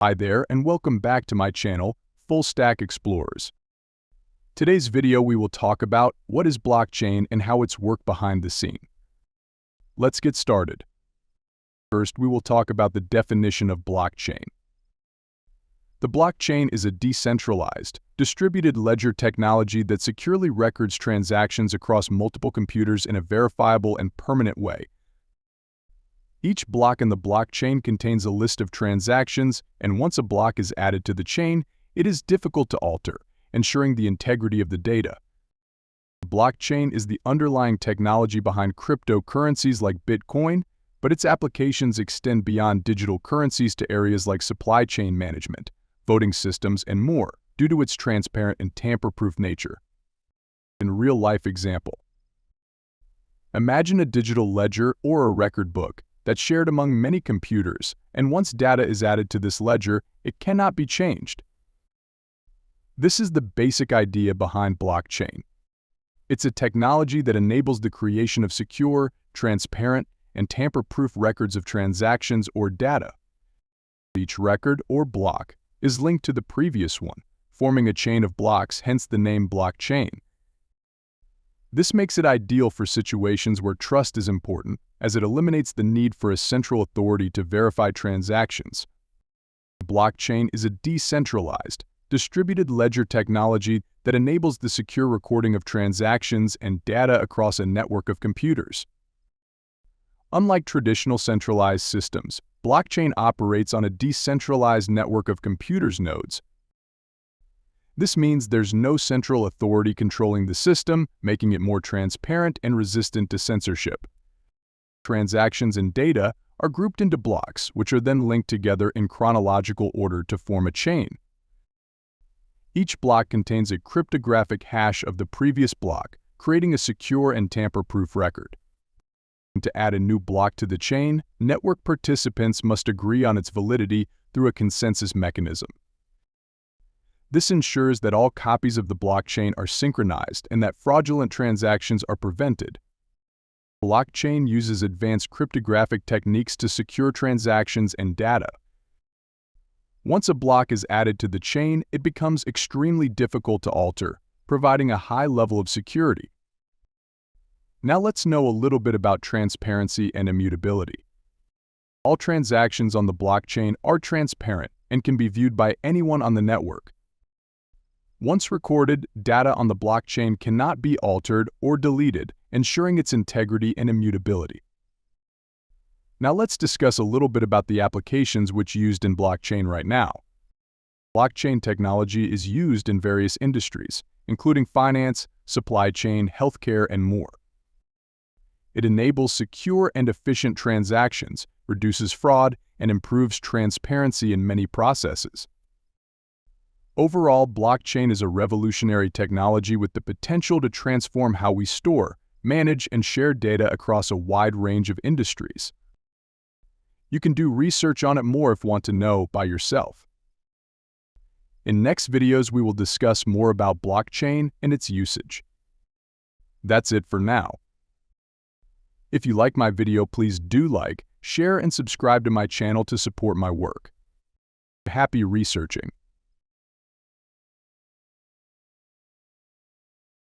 Hi there and welcome back to my channel, Full Stack Explorers. Today's video we will talk about what is blockchain and how it's work behind the scene. Let's get started. First, we will talk about the definition of blockchain. The blockchain is a decentralized, distributed ledger technology that securely records transactions across multiple computers in a verifiable and permanent way. Each block in the blockchain contains a list of transactions, and once a block is added to the chain, it is difficult to alter, ensuring the integrity of the data. The blockchain is the underlying technology behind cryptocurrencies like Bitcoin, but its applications extend beyond digital currencies to areas like supply chain management, voting systems, and more, due to its transparent and tamper-proof nature. In real-life example, imagine a digital ledger or a record book that's shared among many computers, and once data is added to this ledger, it cannot be changed. This is the basic idea behind blockchain. It's a technology that enables the creation of secure, transparent, and tamper-proof records of transactions or data. Each record or block is linked to the previous one, forming a chain of blocks, hence the name blockchain. This makes it ideal for situations where trust is important, as it eliminates the need for a central authority to verify transactions. Blockchain is a decentralized, distributed ledger technology that enables the secure recording of transactions and data across a network of computers. Unlike traditional centralized systems, blockchain operates on a decentralized network of computers nodes. This means there's no central authority controlling the system, making it more transparent and resistant to censorship. Transactions and data are grouped into blocks, which are then linked together in chronological order to form a chain. Each block contains a cryptographic hash of the previous block, creating a secure and tamper-proof record. To add a new block to the chain, network participants must agree on its validity through a consensus mechanism. This ensures that all copies of the blockchain are synchronized and that fraudulent transactions are prevented. Blockchain uses advanced cryptographic techniques to secure transactions and data. Once a block is added to the chain, it becomes extremely difficult to alter, providing a high level of security. Now let's know a little bit about transparency and immutability. All transactions on the blockchain are transparent and can be viewed by anyone on the network. Once recorded, data on the blockchain cannot be altered or deleted, ensuring its integrity and immutability. Now let's discuss a little bit about the applications which are used in blockchain right now. Blockchain technology is used in various industries, including finance, supply chain, healthcare, and more. It enables secure and efficient transactions, reduces fraud, and improves transparency in many processes. Overall, blockchain is a revolutionary technology with the potential to transform how we store, manage, and share data across a wide range of industries. You can do research on it more if you want to know by yourself. In next videos, we will discuss more about blockchain and its usage. That's it for now. If you like my video, please do like, share, and subscribe to my channel to support my work. Happy researching!